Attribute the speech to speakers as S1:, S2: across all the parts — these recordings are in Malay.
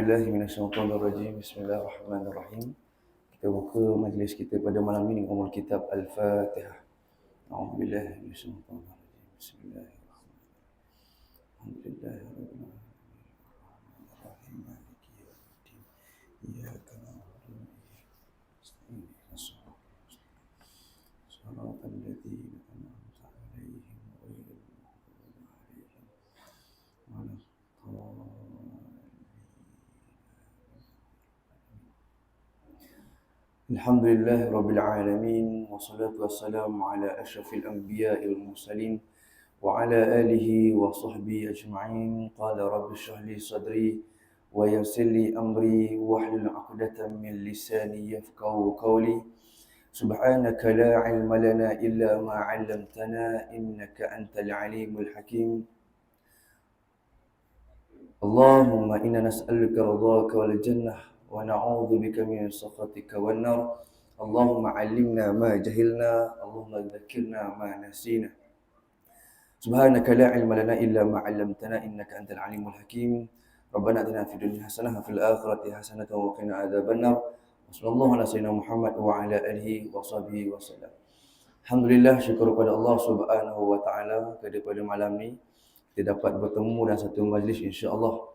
S1: billahi minasyaitonir rajim. Bismillahirrahmanirrahim. Kita buka majlis kita pada malam ini dengan umul kitab Al-Fatihah. A'udzu billahi minasyaitonir rajim. Bismillahirrahmanirrahim. Alhamdulillahirabbil alamin. Arrahmanirrahim. Maliki yaumiddin. Iyyaka na'budu wa iyyaka nasta'in. Shiratal ladzina an'amta 'alaihim ghairil maghdubi 'alaihim waladdallin. Alhamdulillah Rabbil Alamin. Wassalatu wassalamu ala ashrafil anbiya'i wal mursalin wa ala alihi wa sahbihi ajma'in. Qala rabbi shrah li sadri wa yassir li amri wahlul 'uqdatam min lisani yafqahu qawli. Subhanaka la 'ilma lana illa ma 'allamtana innaka antal 'alimul hakim. Allahumma inna nas'aluka ridhaka wal jannah wa na'udzu bika min sakhatika wan nar. Allahumma 'allimna ma jahilna, Allahumma dzakkirna ma nasina. Subhanaka la 'ilma lana illa ma 'allamtana innaka antal 'alimul hakim. Rabbana atina fid dunya hasanah wa fil akhirati hasanah wa qina adzabannar. Wassallallahu ala sayyidina Muhammad wa ala alihi wa sahbihi wasallam. Alhamdulillah, syukur kepada Allah Subhanahu wa taala pada malam ni kita dapat bertemu dalam satu majlis, insya-Allah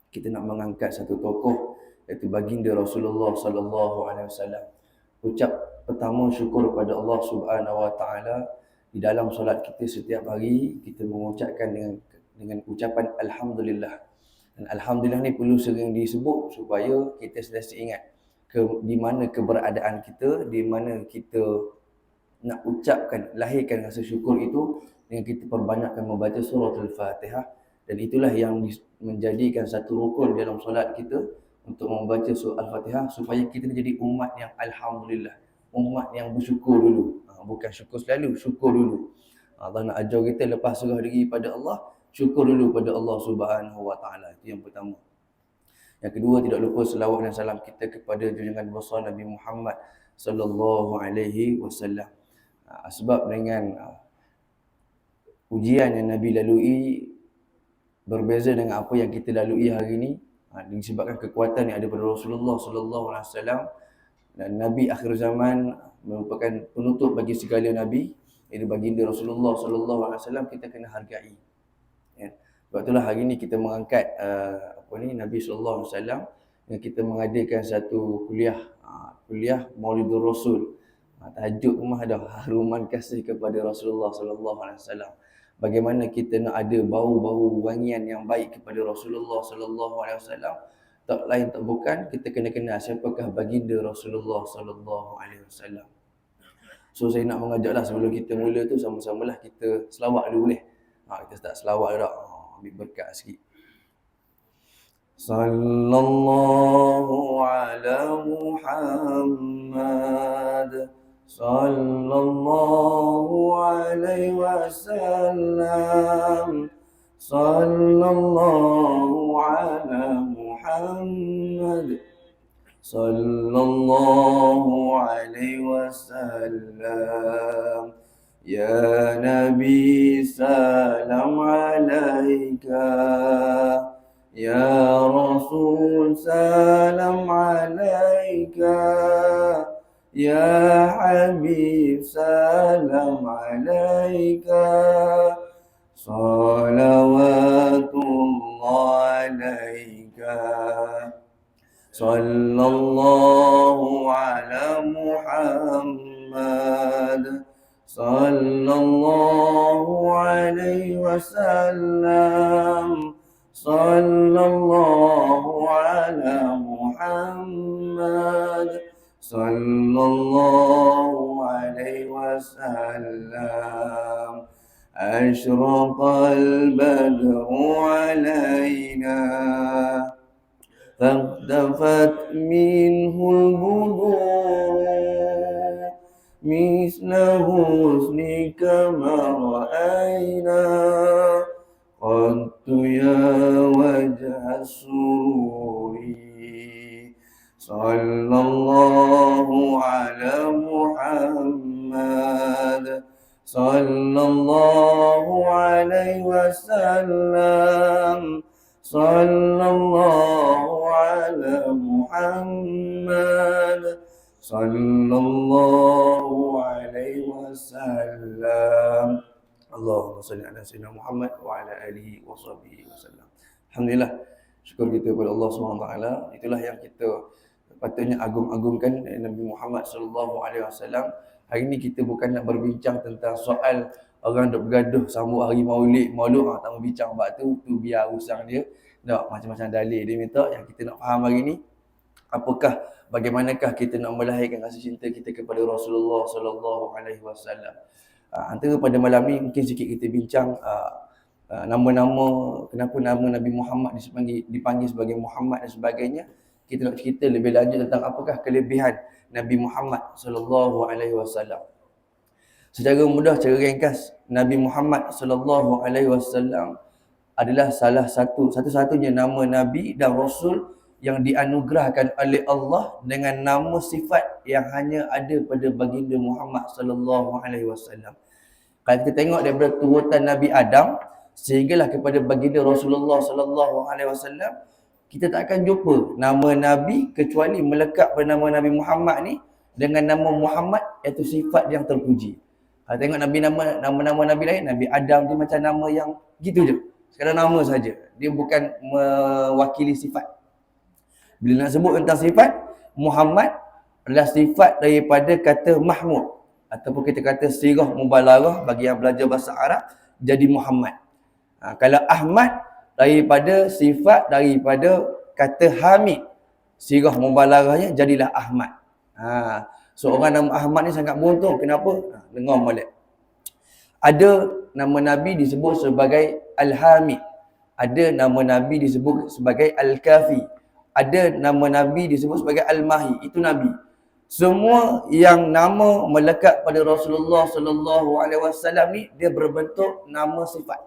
S1: kita nak mengangkat satu tokoh iaitu baginda Rasulullah sallallahu alaihi wasallam. Ucap pertama syukur kepada Allah Subhanahu wa taala. Di dalam solat kita setiap hari kita mengucapkan dengan ucapan alhamdulillah. Dan alhamdulillah ni perlu sering disebut supaya kita sentiasa ingat di mana keberadaan kita, di mana kita nak ucapkan, lahirkan rasa syukur itu dengan kita perbanyakkan membaca surah Al-Fatihah. Dan itulah yang menjadikan satu rukun dalam solat kita untuk membaca surah Al-Fatihah supaya kita jadi umat yang alhamdulillah, umat yang bersyukur dulu. Bukan syukur selalu, syukur dulu. Allah nak ajar kita lepas serah diri pada Allah, syukur dulu pada Allah Subhanahu wa taala. Itu yang pertama. Yang kedua, tidak lupa selawat dan salam kita kepada junjungan besar Nabi Muhammad sallallahu alaihi wasallam. Sebab dengan ujian yang Nabi lalui berbeza dengan apa yang kita lalui hari ini, disebabkan kekuatan yang ada pada Rasulullah sallallahu alaihi wasallam. Dan Nabi akhir zaman merupakan penutup bagi segala nabi, iaitu baginda Rasulullah sallallahu alaihi wasallam, kita kena hargai. Ya. Sebab itulah hari ini kita mengangkat Nabi sallallahu alaihi wasallam, dan kita mengadakan satu kuliah Maulidur Rasul. Tajuk rumah dah haruman kasih kepada Rasulullah sallallahu alaihi wasallam. Bagaimana kita nak ada bau-bau wangian yang baik kepada Rasulullah sallallahu alaihi wasallam? Tak lain tak bukan kita kena kenal siapakah baginda Rasulullah sallallahu alaihi wasallam. So saya nak mengajaklah sebelum kita mula tu sama-samalah kita selawat dulu boleh. Kita start selawat dah. Ambil berkat sikit. Sallallahu ala Muhammad sallallahu alaihi wasallam. Sallallahu ala Muhammad sallallahu alaihi wasallam. Ya Nabi salam alaika, ya Rasul salam alaika, ya Habib salam alaika. Salawatullah alaika. Sallallahu ala Muhammad sallallahu alaihi wasallam. Sallallahu ala Muhammad sallallahu alaihi wasallam. Ashraqal badru alaina فاختفت منه البدور مثل حسنك ما رأينا قط يا وجه السرور. صلى الله على محمد صلى الله عليه وسلم. sallallahu ala Muhammad, sallallahu alaihi wasallam. Allahumma salli ala sayyidina Muhammad wa ala alihi wa sahbihi wasallam. Alhamdulillah, syukur kita kepada Allah SWT. Itulah yang kita patutnya agung-agungkan Nabi Muhammad sallallahu alaihi wasallam. Hari ini kita bukan nak berbincang tentang soal orang duk bergaduh sambut hari Maulid, tak mau bincang bab tu biar urusan dia. Tak, macam-macam dalil dia minta. Yang kita nak faham hari ni, bagaimanakah kita nak melahirkan rasa cinta kita kepada Rasulullah sallallahu alaihi wasallam. Antara pada malam ni mungkin sikit kita bincang nama-nama, kenapa nama Nabi Muhammad dipanggil sebagai Muhammad dan sebagainya. Kita nak cerita lebih lanjut tentang apakah kelebihan Nabi Muhammad sallallahu alaihi wasallam. Secara mudah, secara ringkas, Nabi Muhammad sallallahu alaihi wasallam adalah satu-satunya nama nabi dan rasul yang dianugerahkan oleh Allah dengan nama sifat yang hanya ada pada baginda Muhammad sallallahu alaihi wasallam. Kalau kita tengok daripada turutan Nabi Adam sehinggalah kepada baginda Rasulullah sallallahu alaihi wasallam, kita tak akan jumpa nama nabi kecuali melekat pada nama Nabi Muhammad ni dengan nama Muhammad, iaitu sifat yang terpuji. Kalau tengok nama-nama nabi lain, Nabi Adam dia macam nama yang gitu je, sekadar nama saja, dia bukan mewakili sifat. Bila nak sebut tentang sifat, Muhammad adalah sifat daripada kata Mahmud, ataupun kita kata sirah mubalarah bagi yang belajar bahasa Arab, jadi Muhammad. Kalau Ahmad daripada kata Hamid, sirah mubalarahnya jadilah Ahmad. Seorang nama Ahmad ni sangat beruntung. Kenapa? Dengar molek. Ada nama Nabi disebut sebagai Al-Hamid, ada nama Nabi disebut sebagai Al-Kafi, ada nama Nabi disebut sebagai Al-Mahi. Itu Nabi. Semua yang nama melekat pada Rasulullah sallallahu alaihi wasallam ni, dia berbentuk nama sifat.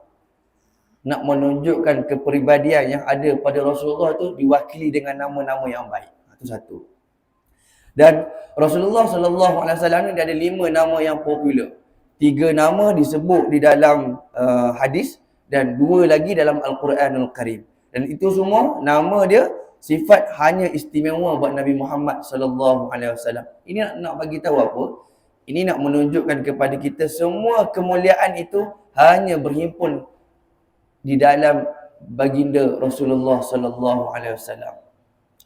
S1: Nak menunjukkan kepribadian yang ada pada Rasulullah tu diwakili dengan nama-nama yang baik. Itu satu. Dan Rasulullah sallallahu alaihi wasallam ni dia ada 5 nama yang popular. 3 nama disebut di dalam hadis dan 2 lagi dalam Al-Quranul Karim. Dan itu semua nama dia sifat hanya istimewa buat Nabi Muhammad sallallahu alaihi wasallam. Ini nak bagi tahu apa? Ini nak menunjukkan kepada kita semua kemuliaan itu hanya berhimpun di dalam baginda Rasulullah sallallahu alaihi wasallam.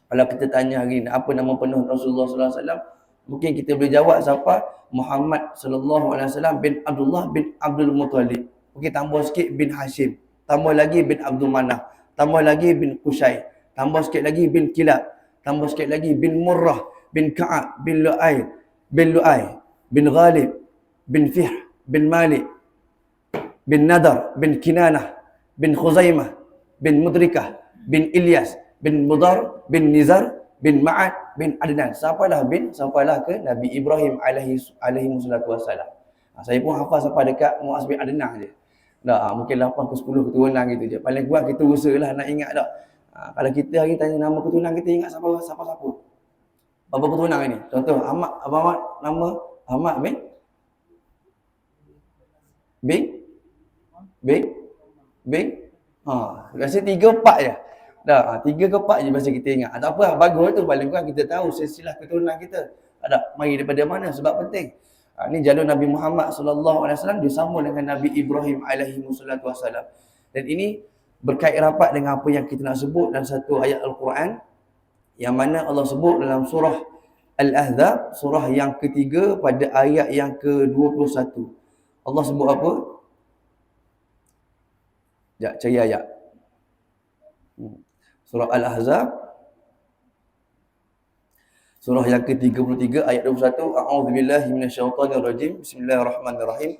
S1: Kalau kita tanya hari ni apa nama penuh Rasulullah sallallahu alaihi wasallam, mungkin kita boleh jawab siapa? Muhammad sallallahu alaihi wasallam bin Abdullah bin Abdul Muttalib. Okey, tambah sikit bin Hashim, tambah lagi bin Abdul Manaf, tambah lagi bin Qusay, tambah sikit lagi bin Kilab, tambah sikit lagi bin Murrah, bin Ka'ab, bin Lu'ay, bin Ghalib, bin Fihr, bin Malik, bin Nadar, bin Kinanah, bin Khuzaimah, bin Mudrikah, bin Ilyas, bin Mudar, bin Nizar, bin Ma'ad, bin Adnan. Sampailah ke Nabi Ibrahim alaihi wassalatu wassalam. Saya pun hafal sampai dekat Muaz bin Adnan je. Mungkin 8 ke 10 keturunan gitu je. Paling kurang kita usahalah nak ingat tak. Kalau kita hari tanya nama keturunan, kita ingat siapa? Berapa keturunan ini? Contoh Ahmad, nama Ahmad rasa 3-4 je. 3 ke 4 je biasa kita ingat. Tak apa, bagus tu, paling kurang kita tahu silsilah keturunan kita. Mari daripada mana, sebab penting. Ni jalur Nabi Muhammad sallallahu alaihi wasallam disambung dengan Nabi Ibrahim alaihi wassalatu wassalam. Dan ini berkait rapat dengan apa yang kita nak sebut dalam satu ayat Al-Quran yang mana Allah sebut dalam surah Al-Ahzab, surah yang ketiga pada ayat yang ke-21. Allah sebut apa? Cari ayat. Surah Al-Ahzab, surah yang ke-33 ayat 21. A'udzubillahi minasyaitonirrajim. Bismillahirrahmanirrahim.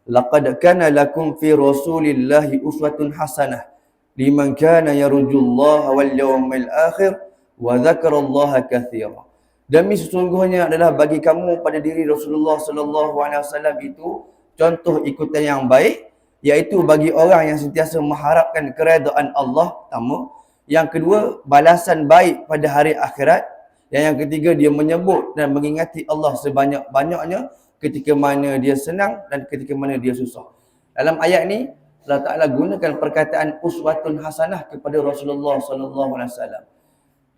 S1: Laqad kana lakum fi Rasulillahi uswatun hasanah liman kana yarjullaha wal yawmal akhir wa dzakarallaha katsira. Demi sesungguhnya adalah bagi kamu pada diri Rasulullah sallallahu alaihi wasallam itu contoh ikutan yang baik, iaitu bagi orang yang sentiasa mengharapkan keredaan Allah, pertama. Yang kedua, balasan baik pada hari akhirat. Dan yang ketiga, dia menyebut dan mengingati Allah sebanyak-banyaknya ketika mana dia senang dan ketika mana dia susah. Dalam ayat ni, Allah Ta'ala gunakan perkataan uswatun hasanah kepada Rasulullah sallallahu alaihi wasallam.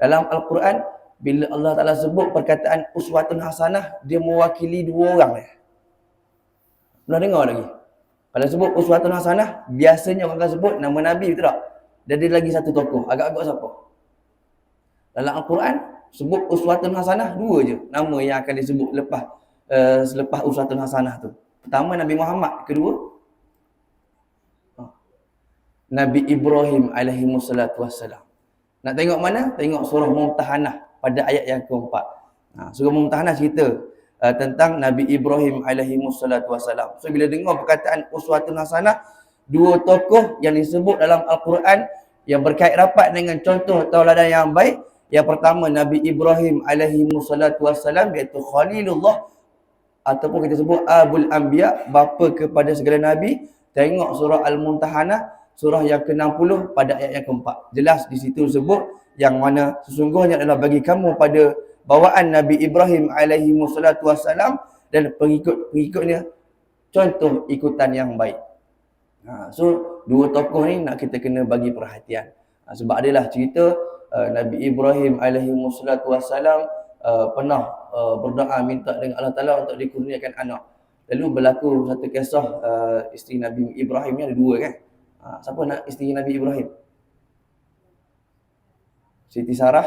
S1: Dalam Al-Quran, bila Allah Ta'ala sebut perkataan uswatun hasanah, dia mewakili dua orang. Pernah dengar lagi? Kalau sebut uswatun hasanah, biasanya orang akan sebut nama Nabi, betul tak? Dan dia lagi satu tokoh. Agak-agak siapa? Dalam Al-Quran, sebut uswatun hasanah, dua je nama yang akan disebut selepas uswatun hasanah tu. Pertama Nabi Muhammad, kedua Nabi Ibrahim alaihi wassalatu wassalam. Nak tengok mana? Tengok surah Mumtahanah pada ayat yang keempat. Surah Mumtahanah cerita tentang Nabi Ibrahim alaihi wassalatu wassalam. So bila dengar perkataan uswatun hasanah, dua tokoh yang disebut dalam Al-Quran yang berkait rapat dengan contoh tauladan yang baik. Yang pertama Nabi Ibrahim alaihi wassalatu wassalam, iaitu Khalilullah ataupun kita sebut Abul Anbiya, bapa kepada segala nabi. Tengok surah Al-Mumtahanah, surah yang ke-60 pada ayat yang keempat. Jelas di situ sebut yang mana sesungguhnya adalah bagi kamu pada bawaan Nabi Ibrahim alaihi wassalatu wassalam dan pengikut-pengikutnya contoh ikutan yang baik. So dua tokoh ni nak kita kena bagi perhatian. Sebab adalah cerita Nabi Ibrahim alaihi wassalatu wassalam pernah berdoa minta dengan Allah Ta'ala untuk dikurniakan anak. Lalu berlaku satu kisah isteri Nabi Ibrahim ni, ada dua kan. Siapa nak isteri Nabi Ibrahim? Siti Sarah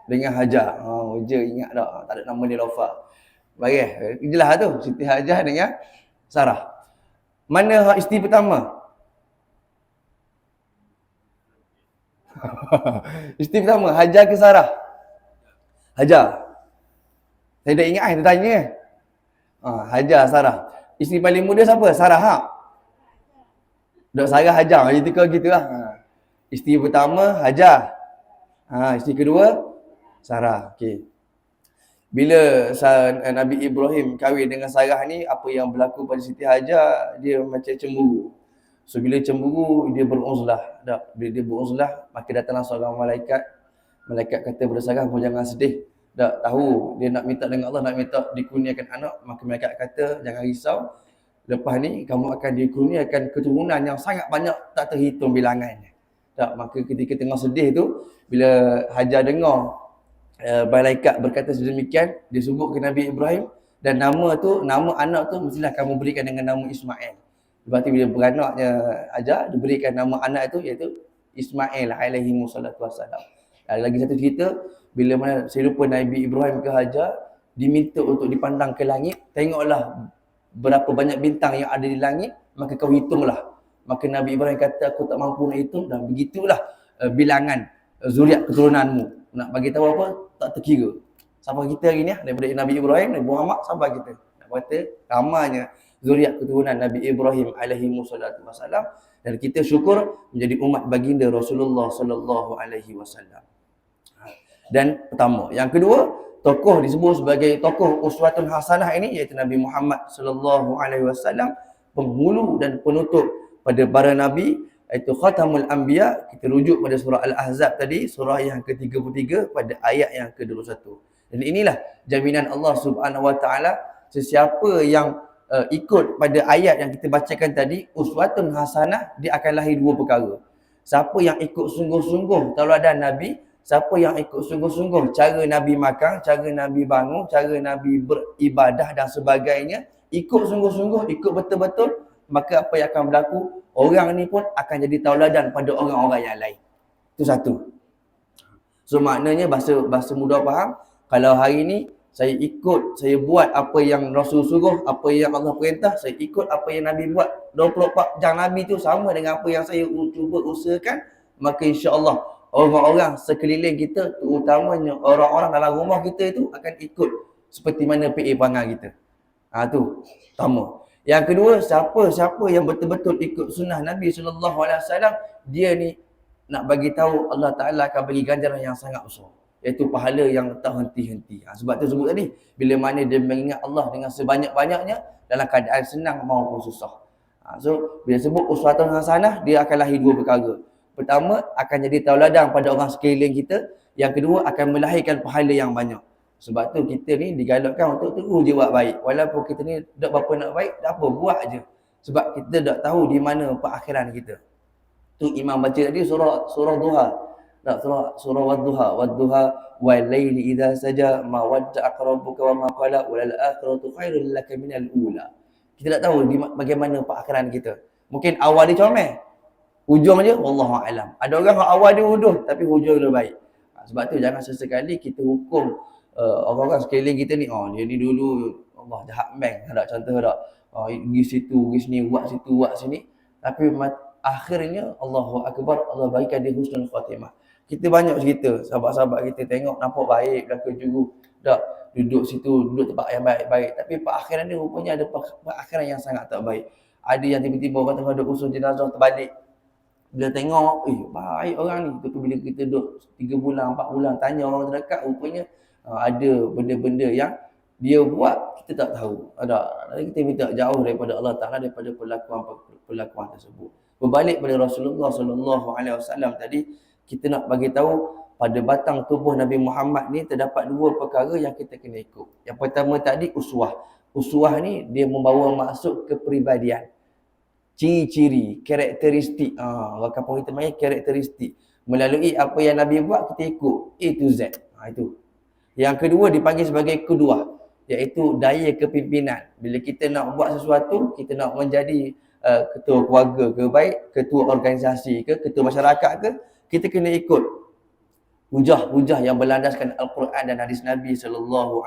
S1: dengan Hajar. Je ingat tak? Tak ada nama dia lupa. Baik, jelas tu. Siti Hajar dengan Sarah. Mana isteri pertama? Isteri pertama, Hajar ke Sarah? Hajar. Saya dah ingat saya tanya. Hajar, Sarah. Isteri paling muda siapa? Sarah. Dok Sarah, Hajar. Jadi gitu lah. Isteri pertama Hajar. Isteri kedua Sarah. Okey. Bila Nabi Ibrahim kahwin dengan Sarah ni, apa yang berlaku pada Siti Hajar, dia macam cemburu. So bila cemburu, dia beruzlah. Bila dia beruzlah, maka datanglah seorang malaikat. Malaikat kata kepada Sarah, "Kau jangan sedih." Dah tahu dia nak minta dengan Allah, nak minta dikurniakan anak. Maka malaikat kata, "Jangan risau. Lepas ni kamu akan dikurniakan keturunan yang sangat banyak, tak terhitung bilangannya." Maka ketika tengah sedih tu, bila Hajar dengar malaikat berkata sedemikian, dia sebut ke Nabi Ibrahim, dan nama anak tu mestilah kamu berikan dengan nama Ismail. Lepas tu bila beranaknya Hajar, diberikan nama anak itu iaitu Ismail alaihi wassalatu wassalam. Ada lagi satu cerita, bila mana saya lupa Nabi Ibrahim ke Hajar diminta untuk dipandang ke langit, tengoklah berapa banyak bintang yang ada di langit, maka kau hitunglah. Maka Nabi Ibrahim kata, aku tak mampu nak hitung, dan begitulah bilangan zuriat keturunanmu. Nak bagi tahu apa? Tak terkira. Sampai kita hari ni, daripada Nabi Ibrahim, Nabi Muhammad sampai kita. Nak kata ramanya zuriat keturunan Nabi Ibrahim alaihi wassalatu wassalam, dan kita syukur menjadi umat baginda Rasulullah sallallahu alaihi wasallam. Dan pertama, yang kedua, tokoh disebut sebagai tokoh uswatun hasanah ini iaitu Nabi Muhammad sallallahu alaihi wasallam, penghulu dan penutup pada para nabi, iaitu khatamul anbiya. Kita rujuk pada surah Al-Ahzab tadi, surah yang ke-33 pada ayat yang ke-21. Dan inilah jaminan Allah Subhanahu wa taala, sesiapa yang ikut pada ayat yang kita bacakan tadi, uswatun hasanah, dia akan lahir dua perkara. Siapa yang ikut sungguh-sungguh tauladan Nabi, siapa yang ikut sungguh-sungguh cara Nabi makan, cara Nabi bangun, cara Nabi beribadah dan sebagainya, ikut sungguh-sungguh, ikut betul-betul, maka apa yang akan berlaku, orang ni pun akan jadi tauladan pada orang-orang yang lain. Itu satu. So maknanya bahasa mudah faham, kalau hari ni saya buat apa yang Rasul suruh, apa yang Allah perintah, saya ikut apa yang Nabi buat. 24 jam Nabi tu sama dengan apa yang saya cuba usahakan, maka insya-Allah orang-orang sekeliling kita, terutamanya orang-orang dalam rumah kita itu akan ikut seperti mana PA perangai kita. Tu pertama. Yang kedua, siapa yang betul-betul ikut sunnah Nabi sallallahu alaihi wasallam, dia ni nak bagi tahu Allah Taala akan bagi ganjaran yang sangat besar, iaitu pahala yang tak henti-henti. Sebab tu sebut tadi, bila mana dia mengingat Allah dengan sebanyak-banyaknya dalam keadaan senang maupun susah. So bila sebut uswatun hasanah, dia akan lahir dua perkara. Pertama, akan jadi tauladan pada orang sekeliling kita. Yang kedua, akan melahirkan pahala yang banyak. Sebab tu kita ni digalakkan untuk terus je buat baik. Walaupun kita ni tak berapa nak baik, tak apa, buat je. Sebab kita tak tahu di mana perakhiran kita. Tu Imam baca tadi surah Duha. Tak, surah Wadduha wal laili idza saja ma wadda'aka rabbuka wa ma qala wal akhiratu khairul laka minal ula. Kita tak tahu bagaimana perakhiran kita. Mungkin awal dia comel, hujung je wallahu alam. Ada orang awal dia huduh tapi hujung dia baik. Sebab tu jangan sesekali kita hukum orang-orang sekeliling kita ni, dia ni dulu Allah jahat bank, ada contoh tak? Pergi situ, pergi sini, buat situ, buat sini. Tapi akhirnya Allahu Akbar, Allah berikan dia husnul khatimah. Kita banyak cerita, sahabat-sahabat kita tengok nampak baik, belakang juru, tak duduk situ, duduk tempat yang baik-baik. Tapi perakhiran dia rupanya ada perakhiran yang sangat tak baik. Ada yang tiba-tiba orang tengah duduk usul jenazah terbalik. Bila tengok, baik orang ni. Tapi bila kita duduk 3 bulan, 4 bulan, tanya orang terdekat, rupanya ada benda-benda yang dia buat, kita tak tahu. Kita minta jauh daripada Allah Ta'ala, daripada perlakuan tersebut. Berbalik pada Rasulullah SAW tadi, kita nak bagi tahu pada batang tubuh Nabi Muhammad ni terdapat 2 perkara yang kita kena ikut. Yang pertama tadi uswah. Uswah ni dia membawa maksud kepribadian. Ciri-ciri, karakteristik. Orang kampung kita panggil karakteristik. Melalui apa yang Nabi buat, kita ikut A to Z. Itu. Yang kedua dipanggil sebagai kedua, iaitu daya kepimpinan. Bila kita nak buat sesuatu, kita nak menjadi ketua keluarga ke baik, ketua organisasi ke, ketua masyarakat ke, kita kena ikut hujah-hujah yang berlandaskan Al-Quran dan hadis Nabi SAW.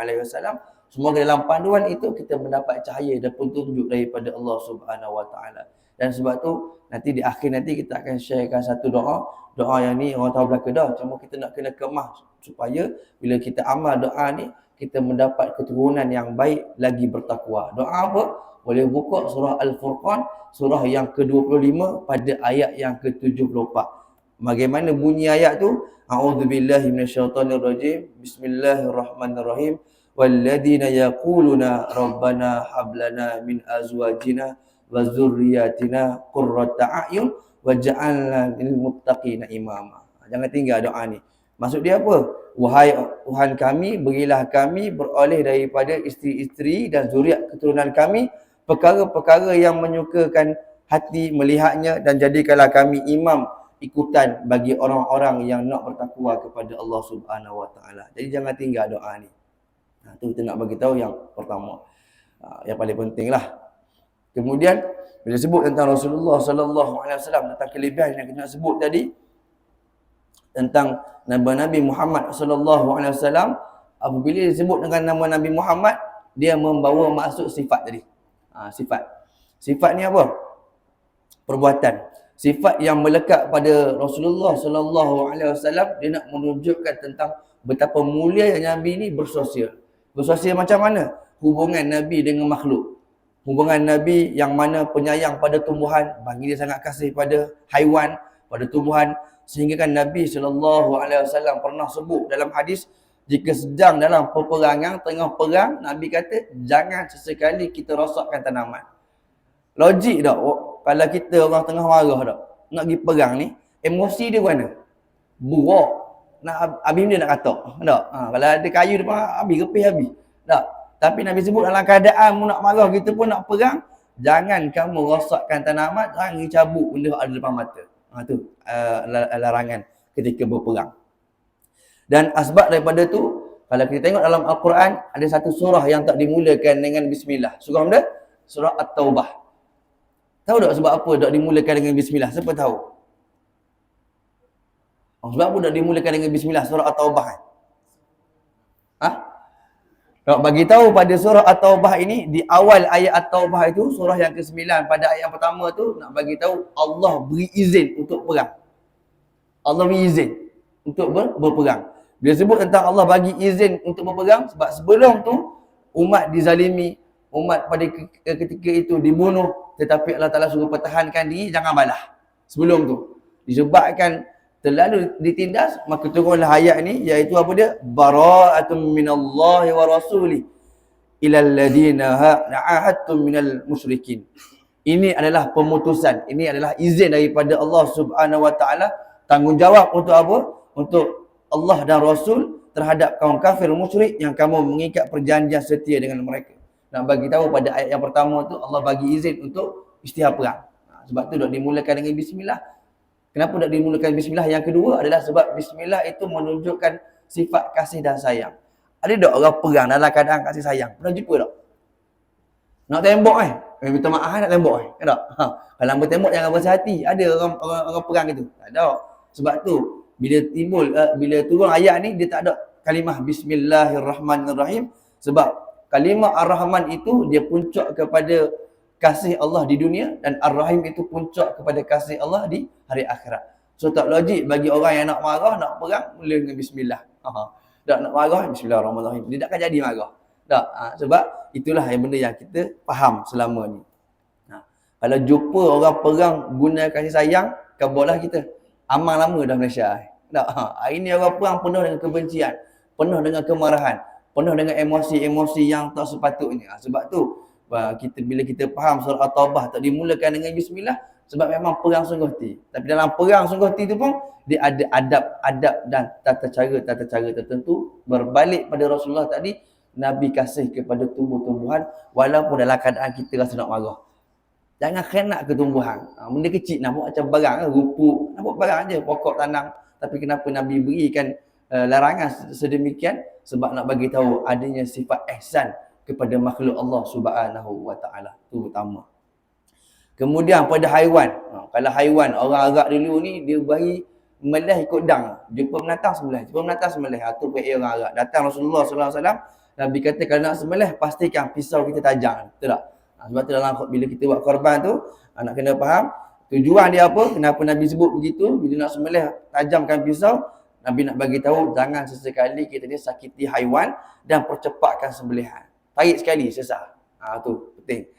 S1: Semoga dalam panduan itu kita mendapat cahaya dan petunjuk daripada Allah Subhanahu Wa Taala. Dan sebab tu nanti di akhir nanti kita akan sharekan satu doa. Doa yang ni orang tahu belaka dah, cuma kita nak kena kemah supaya bila kita amal doa ni kita mendapat keturunan yang baik lagi bertakwa. Doa apa? Boleh buka surah Al-Furqan, surah yang ke-25 pada ayat yang ke-74. Bagaimana bunyi ayat tu? A'udzubillahi minasyaitonirrajim. Bismillahirrahmanirrahim. Walladzina yaquluna rabbana hab lana min azwajina wa dzurriyyatina qurrata a'yun waj'alna lil muttaqina imama. Jangan tinggal doa ni. Maksud dia apa? Wahai Tuhan kami, berilah kami beroleh daripada isteri-isteri dan zuriat keturunan kami perkara-perkara yang menyukakan hati melihatnya, dan jadikanlah kami imam ikutan bagi orang-orang yang nak bertakwa kepada Allah Subhanahu Wa Taala. Jadi jangan tinggal doa ni. Tu kita nak bagi tahu yang pertama. Yang paling penting lah. Kemudian bila sebut tentang Rasulullah sallallahu alaihi wasallam, tentang kelebihan yang kita nak sebut tadi tentang Nabi Muhammad sallallahu alaihi wasallam, apabila disebut dengan nama Nabi Muhammad, dia membawa maksud sifat tadi. Sifat. Sifat ni apa? Perbuatan. Sifat yang melekat pada Rasulullah sallallahu alaihi wasallam, dia nak menunjukkan tentang betapa mulia yang Nabi ni bersosial. Bersosial macam mana? Hubungan Nabi dengan makhluk. Hubungan Nabi yang mana penyayang pada tumbuhan, bagi dia sangat kasih pada haiwan, pada tumbuhan, sehingga kan Nabi sallallahu alaihi wasallam pernah sebut dalam hadis, jika sedang dalam peperangan, tengah perang, Nabi kata jangan sesekali kita rosakkan tanaman. Logik tak? Kalau kita orang tengah marah tak, nak pergi perang ni, emosi dia mana? Buruk. Nak habis dia nak katak. Tak? Kalau ada kayu depan, habis, repih habis. Tak? Tapi Nabi sebut dalam keadaan mu nak marah, kita pun nak perang, jangan kamu rosakkan tanaman, jangan cabut benda ada depan mata. Tu larangan ketika berperang. Dan asbab daripada tu, kalau kita tengok dalam Al-Quran, ada satu surah yang tak dimulakan dengan bismillah. Surah mana? Surah At-Taubah. Tahu tak sebab apa tak dimulakan dengan bismillah? Siapa tahu? Sebab apa tak dimulakan dengan bismillah surah At-Taubah? Nak bagi tahu pada surah At-Taubah ini, di awal ayat At-Taubah itu, surah yang ke-9 pada ayat yang pertama tu, nak bagi tahu Allah beri izin untuk perang. Allah beri izin untuk berperang. Bila sebut tentang Allah bagi izin untuk berperang, sebab sebelum tu umat dizalimi, umat pada ketika itu dibunuh, tetapi Allah Ta'ala suruh pertahankan diri, jangan balah. Sebelum tu disebabkan terlalu ditindas, maka turunlah ayat ni, iaitu apa dia? Bara'atun minallahi wa rasuli ilal ladina ahadtum minal musyrikin. Ini adalah pemutusan, ini adalah izin daripada Allah Subhanahu Wa Ta'ala. Tanggungjawab untuk apa? Untuk Allah dan Rasul terhadap kaum kafir musyrik yang kamu mengikat perjanjian setia dengan mereka. Nak bagi tahu pada ayat yang pertama tu, Allah bagi izin untuk isytihar perang. Sebab tu dak dimulakan dengan bismillah. Kenapa dak dimulakan bismillah? Yang kedua adalah sebab bismillah itu menunjukkan sifat kasih dan sayang. Ada tak orang perang dalam keadaan kasih sayang? Pernah jumpa tak? Nak tembak minta maaf nak tembak kan tak? Kalau bertembak jangan berasa hati. Ada orang perang itu. Tak ada. Sebab tu bila turun ayat ni dia tak ada kalimah bismillahirrahmanirrahim, sebab kalimah ar-rahman itu dia puncak kepada kasih Allah di dunia, dan ar-rahim itu puncak kepada kasih Allah di hari akhirat. So tak logik bagi orang yang nak marah, nak perang mula dengan bismillah. Tak nak marah bismillahirrahmanirrahim. Dia takkan jadi marah. Tak. Sebab itulah yang benda yang kita faham selama ni. Kalau jumpa orang perang guna kasih sayang, kabarlah kita. Amal lama dah Malaysia. Tak. Hari ni orang perang penuh dengan kebencian, penuh dengan kemarahan, penuh dengan emosi-emosi yang tak sepatutnya. Sebab tu bila kita faham surah At-Taubah tak dimulakan dengan bismillah, sebab memang perang sungguh hati. Tapi dalam perang sungguh hati tu pun dia ada adab-adab dan tata cara tertentu. Berbalik pada Rasulullah tadi, Nabi kasih kepada tumbuh-tumbuhan walaupun dalam keadaan kita rasa nak marah. Jangan khenak ke tumbuhan. Benda kecil nampak macam barang, rumput, nampak barang je, pokok tanam. Tapi kenapa Nabi berikan larangan sedemikian? Sebab nak bagi tahu adanya sifat ihsan kepada makhluk Allah Subhanahu wa taala. Itu utama. Kemudian pada haiwan. Kalau haiwan orang Arab dulu ni dia bagi melih ikut dang. Jumpa binatang sembelih, Itu PA orang Arab. Datang Rasulullah sallallahu alaihi wasallam, Nabi kata kalau nak sembelih pastikan pisau kita tajam. Betul tak? Sebab tu dalam bila kita buat korban tu nak kena faham tujuan dia apa, kenapa Nabi sebut begitu. Bila nak sembelih tajamkan pisau, Nabi nak bagi tahu jangan sesekali kita ni sakiti haiwan dan percepatkan sembelihan. Tarik sekali sesah. Tu penting.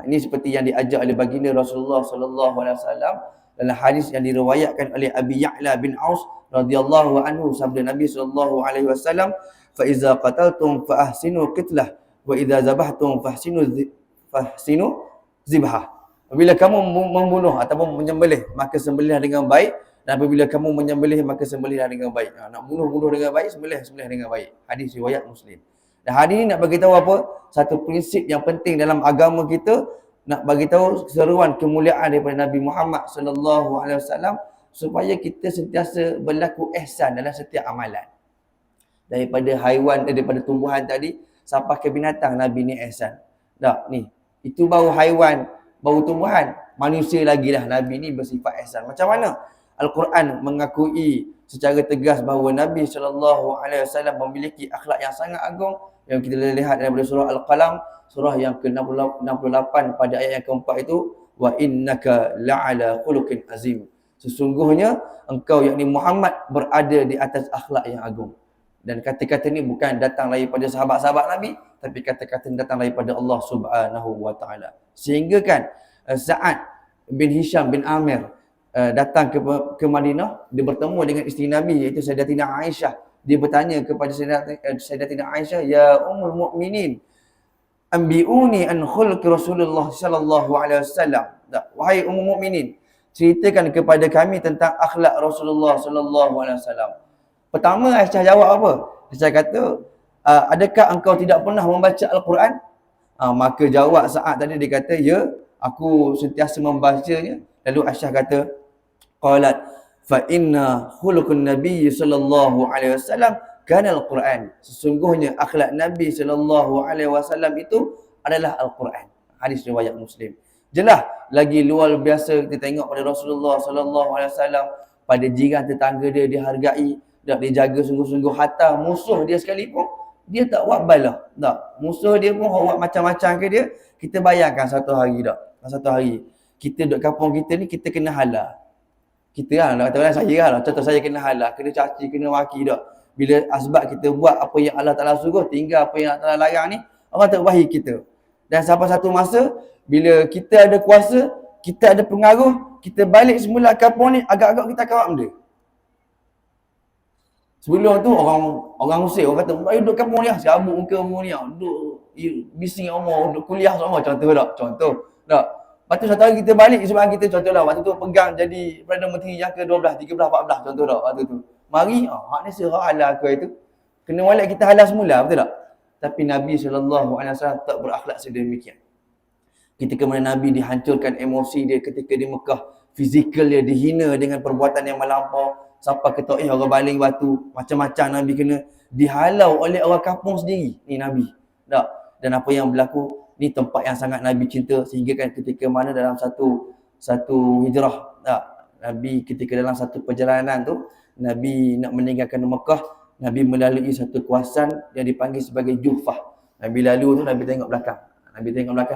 S1: Ini seperti yang diajar oleh baginda Rasulullah sallallahu alaihi wasallam dalam hadis yang diriwayatkan oleh Abi Ya'la bin Aus radhiyallahu anhu, sabda Nabi sallallahu alaihi wasallam, "Fa iza qataltum fa ahsinu qitlah wa iza zabahtum fahsinu zibhah." Apabila kamu membunuh ataupun menyembelih, maka sembelihlah dengan baik, dan apabila kamu menyembelih maka sembelihlah dengan baik. Nak bunuh dengan baik, sembelih dengan baik. Hadis riwayat Muslim. Dan hadis ni nak bagi tahu apa? Satu prinsip yang penting dalam agama kita, nak bagi tahu seruan kemuliaan daripada Nabi Muhammad sallallahu alaihi wasallam supaya kita sentiasa berlaku ihsan dalam setiap amalan. Daripada haiwan, daripada tumbuhan tadi sampai ke binatang, Nabi ni ihsan. Tak, ni. Itu baru haiwan, baru tumbuhan. Manusia lagi lah Nabi ni bersifat ihsan. Macam mana? Al-Quran mengakui secara tegas bahawa Nabi sallallahu alaihi wasallam memiliki akhlak yang sangat agung, yang kita lihat daripada surah Al-Qalam, surah yang ke-68 pada ayat yang keempat itu, wa innaka la'ala khuluqin azim. Sesungguhnya engkau yakni Muhammad berada di atas akhlak yang agung. Dan kata-kata ni bukan datang daripada sahabat-sahabat Nabi, tapi kata-kata ni datang daripada Allah Subhanahu wa taala. Sehingga kan Sa'ad bin Hisham bin Amir datang ke Madinah, dia bertemu dengan isteri Nabi iaitu Sayyidatina Aisyah. Dia bertanya kepada Sayyidatina Aisyah, "Ya Ummul Mukminin, ambiuni an khulqi Rasulullah sallallahu alaihi wasallam." Wahai Ummul Mukminin, ceritakan kepada kami tentang akhlak Rasulullah sallallahu alaihi wasallam. Pertama Aisyah jawab apa? Aisyah kata, "Adakah engkau tidak pernah membaca Al-Quran?" Maka jawab Sa'ad tadi, dia kata, "Ya, aku sentiasa membacanya." Lalu Aisyah kata, qalat fa inna khuluqun nabiy sallallahu alaihi wasallam kana al-Quran. Sesungguhnya akhlak Nabi sallallahu alaihi wasallam itu adalah Al-Quran. Hadis riwayat Muslim. Jelas lagi luar biasa kita tengok pada Rasulullah sallallahu alaihi wasallam, pada jiran tetangga dia dihargai, dak dijaga sungguh-sungguh, hatta musuh dia sekalipun dia tak buat balah. Tak. Musuh dia pun buat macam-macam ke dia. Kita bayangkan satu hari kita duduk kampung kita ni, kita kena halau. Kita lah, kata saya lah, contoh saya kena halau, kena caci, kena maki dak. Bila asbab kita buat apa yang Allah Taala suruh, tinggal apa yang Allah Taala larang ni, orang tak wahi kita. Dan sampai satu masa bila kita ada kuasa, kita ada pengaruh, kita balik semula kampung ni, agak-agak kita kawat benda. Sebelum tu orang usir, orang kata, "Ayo duduk kampung ni, serabut muka mu ni, duduk bising orang, duduk kuliah semua." Contoh tak? Contoh tak? Lepas tu satu hari kita balik sebab kita contohlah waktu tu pegang jadi Perdana Menteri yang ke-12, 13, 14, contoh tak waktu tu. Mari, hak ni serah halau aku itu. Kena balik kita halau semula, betul tak? Tapi Nabi sallallahu alaihi wasallam tak berakhlak sedemikian. ketika mana Nabi dihancurkan emosi dia ketika di Mekah, fizikal dia dihina dengan perbuatan yang melampau, sampai kata orang baling batu, macam-macam Nabi kena dihalau oleh orang kampung sendiri ni Nabi. Tak? Dan apa yang berlaku ni tempat yang sangat Nabi cinta, sehingga kan ketika mana dalam satu hijrah, tak? Nabi ketika dalam satu perjalanan tu Nabi nak meninggalkan Mekah, Nabi melalui satu kawasan yang dipanggil sebagai Juhfah. Nabi lalu tu, Nabi tengok belakang.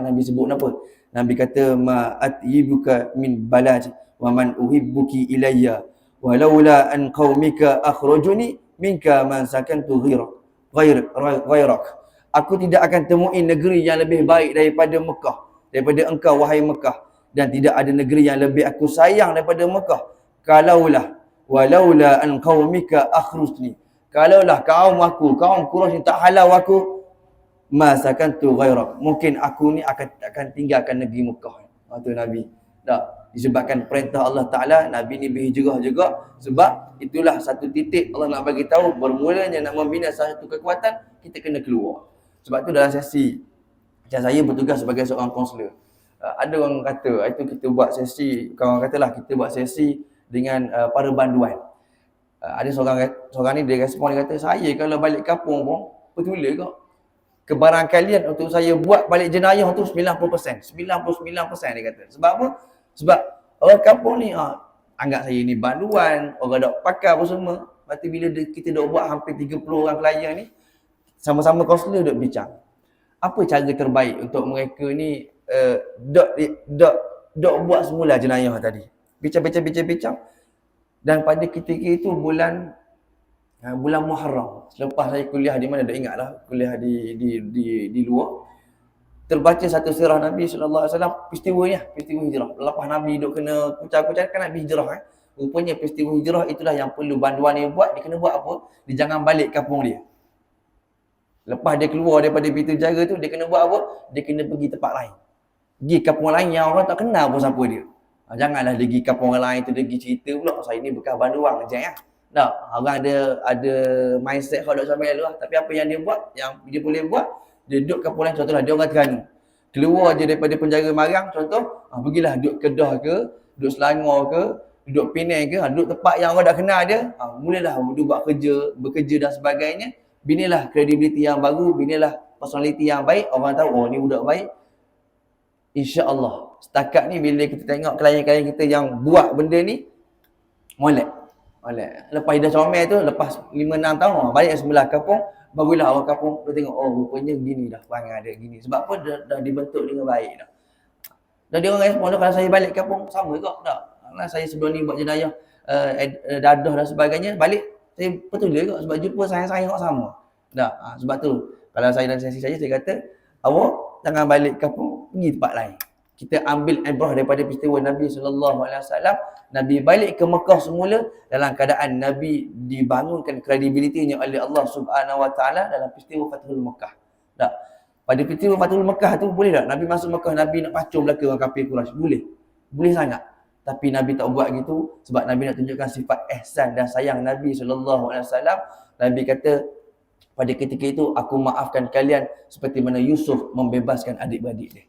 S1: Nabi sebut apa? Nabi kata, ma atyibuka min balaj wa man uhibbuki ilayya walaula an qaumika akhrajuni minka man sakantu ghairak. Aku tidak akan temui negeri yang lebih baik daripada Mekah, daripada engkau wahai Mekah, dan tidak ada negeri yang lebih aku sayang daripada Mekah. Walaula an qaumika akhrajni. Kalaulah kaum Quraisy tak halau aku, masakantu ghairak, mungkin aku ni akan tinggalkan negeri Mekah. Itu Nabi. Tak, disebabkan perintah Allah Taala, Nabi ni berhijrah juga, sebab itulah satu titik Allah nak bagi tahu bermulanya nak membina satu kekuatan, kita kena keluar. Sebab tu dalam sesi macam saya bertugas sebagai seorang kaunselor, ada orang kata itu kita buat sesi, kawan katalah kita buat sesi dengan para banduan. Ada seorang ni dia respon, dia kata, saya kalau balik kampung pun betul ke kebarangkalian untuk saya buat balik jenayah tu 90%, 99% dia kata. Sebab apa? Sebab orang kampung ni anggap saya ni banduan, orang dok pakar apa semua. Lepas tu bila kita dok buat hampir 30 orang klien ni, sama-sama kaunselor dok bincang, apa cara terbaik untuk mereka ni dok buat semula jenayah tadi. Bincang. Dan pada ketika itu bulan Muharram, selepas saya kuliah di mana, tak ingatlah, kuliah di luar, terbaca satu sirah Nabi sallallahu alaihi wasallam, peristiwa hijrah. Lepas Nabi duk kena kucar-kucar kan Nabi hijrah Rupanya peristiwa hijrah itulah yang perlu banduan dia buat. Dia kena buat apa? Dia jangan balik kampung dia. Lepas dia keluar daripada pintu jaga tu, dia kena buat apa? Dia kena pergi tempat lain. Pergi kampung lain yang orang tak kenal pun siapa dia. Janganlah dia pergi kampung orang lain tu, dia pergi cerita pula, saya ni bekas banduan je ya. Tak, orang ada mindset kalau sampai lalu lah. Tapi apa yang dia buat, yang dia boleh buat, dia duduk kampung lain. Contohlah, dia orang Terengganu. Keluar je daripada penjara Marang, contoh, pergilah duduk Kedah ke, duduk Selangor ke, duduk Penang ke, duduk tempat yang orang dah kenal dia, mulalah dia buat bekerja dan sebagainya. Binalah kredibiliti yang baru, binalah personality yang baik, orang tahu, oh ni budak baik. InsyaAllah, setakat ni bila kita tengok klien-klien kita yang buat benda ni, molek. Lepas dah comel tu, lepas 5-6 tahun, balik sebelah kampung, barulah orang kampung dia tengok, oh rupanya gini dah perangai dia, gini. Sebab apa? Dah dibentuk dengan baik dah. Dan dia orang respon, kalau saya balik kampung, sama juga tak? Kalau saya sebelum ni buat jenayah, dadah dan sebagainya, balik, saya betul juga sebab jumpa sayang-sayang orang sama. Tak? Sebab tu, kalau saya dalam sesi saya kata, awak jangan balik kampung, pergi tempat lain. Kita ambil ibrah daripada peristiwa Nabi SAW. Nabi balik ke Mekah semula dalam keadaan Nabi dibangunkan kredibilitinya oleh Allah Subhanahu Wa Taala dalam peristiwa Fathul Mekah. Tak? Pada peristiwa Fathul Mekah tu boleh tak Nabi masuk Mekah, Nabi nak pacul belaka orang kafir Quraisy? Boleh sangat. Tapi Nabi tak buat gitu sebab Nabi nak tunjukkan sifat ihsan dan sayang Nabi SAW. Nabi kata, pada ketika itu aku maafkan kalian seperti mana Yusuf membebaskan adik-beradik dia.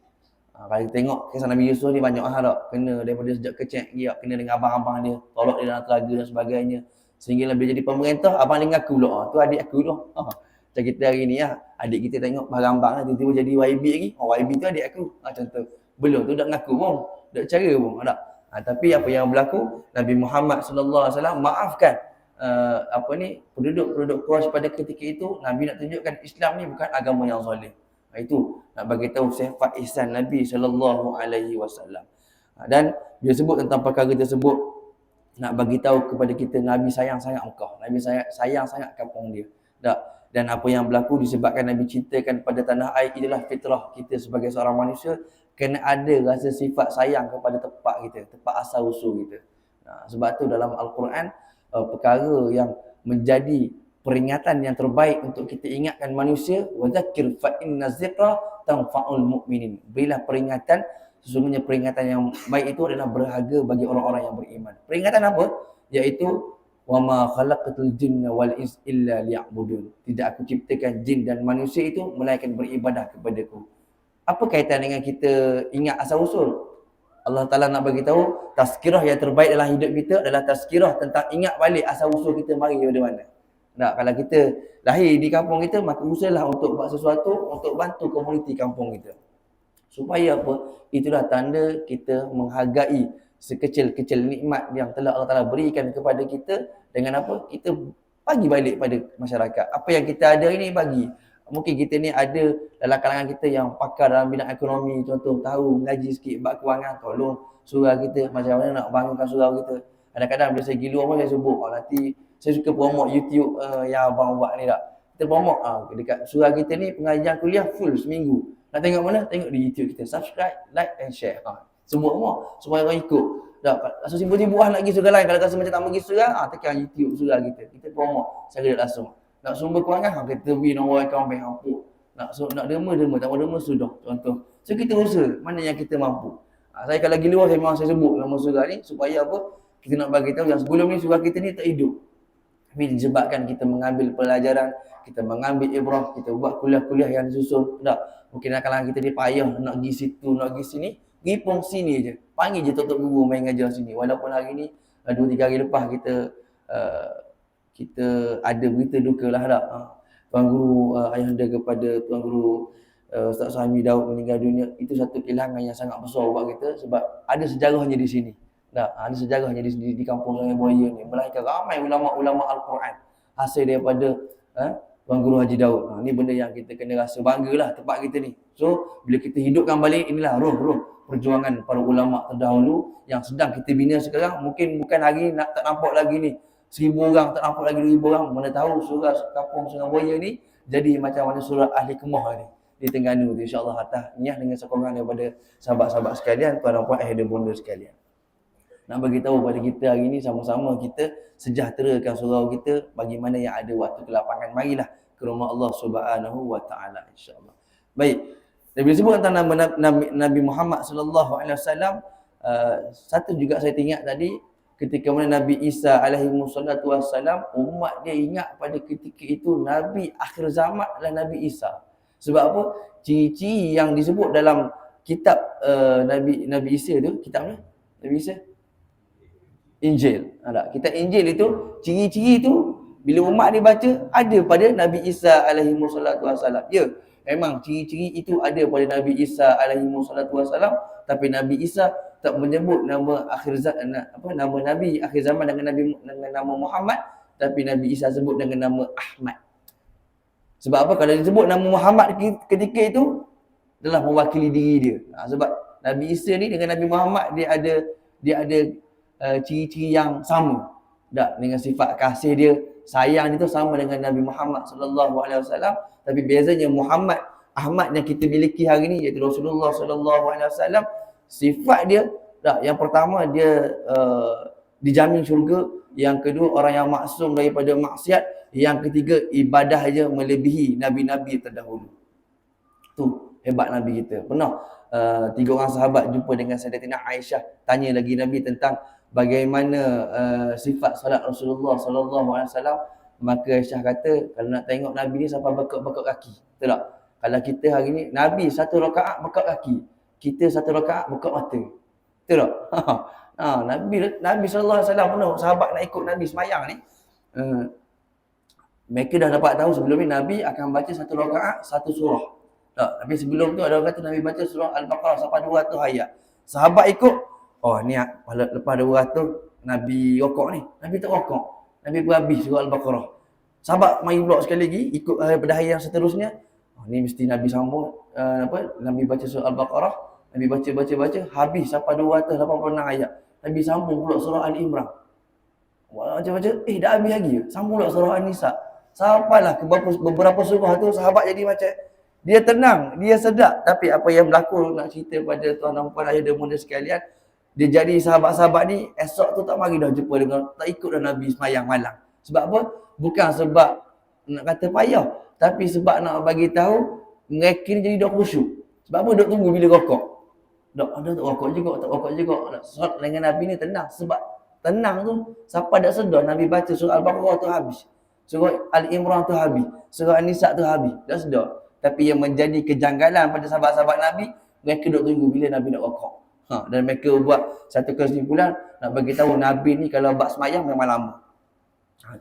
S1: Kalau tengok kisah Nabi Yusuf ni banyak hal tak, kena daripada sejak kecil dia kena dengan abang-abang dia, tolak dia dalam telaga dan sebagainya. Sehingga bila jadi pemerintah, abang dia ngaku pula, tu adik aku tu. Macam kita hari ni adik kita tengok barang-barang lah, tiba-tiba jadi YB lagi. YB tu adik aku. Contoh. Belum tu dak ngaku pun, dak cara pun tak. Tapi apa yang berlaku, Nabi Muhammad sallallahu alaihi wasallam maafkan penduduk Quraisy pada ketika itu. Nabi nak tunjukkan Islam ni bukan agama yang zalim. Itu nak bagi tahu sifat ihsan Nabi sallallahu alaihi wasallam. Dan dia sebut tentang perkara tersebut nak bagi tahu kepada kita Nabi sayang sangat Mekah. Nabi sayang sangat kampung dia. Dan apa yang berlaku disebabkan Nabi cintakan pada tanah air, itulah fitrah kita sebagai seorang manusia, kena ada rasa sifat sayang kepada tempat kita, tempat asal usul kita. Sebab tu dalam Al-Quran, perkara yang menjadi peringatan yang terbaik untuk kita ingatkan manusia, wa dzakir fa inna dzikra tanfa'ul mu'minin. Berilah peringatan, sesungguhnya peringatan yang baik itu adalah berharga bagi orang-orang yang beriman. Peringatan apa? Iaitu wa ma khalaqatul jinna wal ins illa liya'budun. Tidak aku ciptakan jin dan manusia itu melainkan beribadah kepadaku. Apa kaitan dengan kita ingat asal usul? Allah Ta'ala nak bagi tahu tazkirah yang terbaik dalam hidup kita adalah tazkirah tentang ingat balik asal usul kita mari daripada mana. Nah, kalau kita lahir di kampung kita, maka usahalah untuk buat sesuatu untuk bantu komuniti kampung kita. Supaya apa? Itulah tanda kita menghargai sekecil-kecil nikmat yang telah Allah Ta'ala berikan kepada kita. Dengan apa? Kita bagi balik pada masyarakat. Apa yang kita ada ini bagi. Mungkin kita ni ada dalam kalangan kita yang pakar dalam bidang ekonomi, contoh tahu ngaji sikit bab kewangan, tolong surau kita macam mana nak bangunkan surau kita. Kadang-kadang bila saya gilu apa saya sebut, nanti saya suka promote YouTube yang abang buat ni tak. Kita promote dekat surau kita ni pengajian kuliah full seminggu. Nak tengok mana? Tengok di YouTube kita. Subscribe, like and share. Semua supaya orang ikut. Tak, rasa tiba-tiba nak pergi surau lain. Kalau rasa macam tak pergi surau, tekan YouTube surau kita. Kita promote secara langsung. Nak sumber kewangan, kita beri nombor akaun bank hampuk. Nak derma, tak mau derma sudah. Contoh. So kita usaha mana yang kita mampu. Saya kalau pergi luar, memang saya sebut nama surau ni supaya apa? Kita nak bagi tahu yang sebelum ni surau kita ni tak hidup. Tapi disebabkan kita mengambil pelajaran, kita mengambil ibrah, kita buat kuliah-kuliah yang disusun. Tak. Mungkin kalangan kita dia payah nak pergi situ, nak pergi sini, pergi pun sini je. Panggil je tok-tok guru main ngajar sini. Walaupun hari ni 2-3 hari lepas kita ada berita duka lah tak. Tuan Guru ayahanda kepada Tuan Guru Ustaz Suhaimi Daud meninggal dunia. Itu satu kehilangan yang sangat besar buat kita sebab ada sejarahnya di sini. Ada sejarahnya di kampung Sungai Buaya ni. Melahirkan ramai ulama-ulama Al-Quran hasil daripada Tuan Guru Haji Daud. Ni benda yang kita kena rasa banggalah tempat kita ni. So bila kita hidupkan balik, inilah roh-roh perjuangan para ulama terdahulu yang sedang kita bina sekarang. Mungkin bukan hari tak nampak lagi ni 1,000 orang, tak nampak lagi 2,000 orang. Mana tahu surau kampung Sungai Buaya ni jadi macam mana surau Ahli Kemah ni di Terengganu tu, insya-Allah atas niat dengan sokongan daripada sahabat-sahabat sekalian, tuan dan puan ahli dan bonda sekalian. Nak bagi tahu pada kita hari ni sama-sama kita sejahterakan surau kita bagaimana yang ada waktu ke lapangan. Marilah ke rumah Allah Subhanahu wa taala insya-Allah. Baik. Dan bila sebut tentang nama Nabi Muhammad sallallahu alaihi wasallam, satu juga saya ingat tadi ketika mana Nabi Isa alaihi wassalatu wassalam, umat dia ingat pada ketika itu Nabi akhir zaman adalah Nabi Isa. Sebab apa? Ciri-ciri yang disebut dalam kitab Nabi Isa tu, kitab mana? Nabi Isa? Injil. Kitab Injil itu, ciri-ciri itu bila umat dia baca ada pada Nabi Isa alaihi wassalatu wassalam. Ya, memang ciri-ciri itu ada pada Nabi Isa alaihi wassalatu wassalam, tapi Nabi Isa tak menyebut nama nama Nabi akhir zaman dengan nama Muhammad, tapi Nabi Isa sebut dengan nama Ahmad. Sebab apa? Kalau disebut nama Muhammad ketika itu adalah mewakili diri dia. Sebab Nabi Isa ni dengan Nabi Muhammad dia ada ciri-ciri yang sama. Dengan sifat kasih dia, sayang dia tu sama dengan Nabi Muhammad sallallahu alaihi wasallam, tapi bezanya Muhammad, Ahmad yang kita miliki hari ni iaitu Rasulullah sallallahu alaihi wasallam, sifat dia yang pertama dia dijamin syurga, yang kedua orang yang maksum daripada maksiat, yang ketiga ibadah dia melebihi nabi-nabi terdahulu. Tu hebat Nabi kita. Pernah 3 orang sahabat jumpa dengan Sayyidatina Aisyah, tanya lagi Nabi tentang bagaimana sifat solat Rasulullah sallallahu alaihi wasallam. Maka Aisyah kata, kalau nak tengok Nabi ni sampai bekak-bekak kaki. Betul tak? Kalau kita hari ni Nabi 1 rakaat bekak kaki, kita 1 rakaat bekak mata. Betul tak? Nabi sallallahu alaihi wasallam pernah sahabat nak ikut Nabi semayang ni. Mereka dah dapat tahu sebelum ni Nabi akan baca 1 rakaat 1 surah. Tapi sebelum tu ada orang kata Nabi baca surah Al-Baqarah sampai 200 ayat. Sahabat ikut, oh ni lepas 200 Nabi rokok ni. Nabi tak rokok. Nabi berhabis surah Al-Baqarah. Sahabat mari pula sekali lagi ikut pada hari yang seterusnya. Oh, ni mesti Nabi sambung Nabi baca surah Al-Baqarah, Nabi baca habis sampai 286 ayat. Nabi sambung pula surah Al-Imran. Baca-baca, dah habis lagi. Sambung pula surah An-Nisa. Sampailah ke beberapa surah tu sahabat jadi macam dia tenang, dia sedap, tapi apa yang berlaku nak cerita pada tuan dan puan ayah dan bunda sekalian, dia jadi sahabat-sahabat ni esok tu tak mari dah jumpa dengan, tak ikut dah Nabi semayang malam. Sebab apa? Bukan sebab nak kata payah, tapi sebab nak bagi tahu mereka ni jadi dah khusyuk. Sebab apa? Duk tunggu bila rokok. Ada tak rokok juga, tak rokok juga. Solat dengan Nabi ni tenang. Sebab tenang tu, siapa dah sedar Nabi baca surah Al-Baqarah tu habis, surah Al-Imran tu habis, surah An-Nisa tu habis, dah sedar. Tapi yang menjadi kejanggalan pada sahabat-sahabat Nabi, mereka duk tunggu bila Nabi nak wakaf. Dan mereka buat satu kesimpulan nak bagi tahu Nabi ni kalau bab semayang memang lama.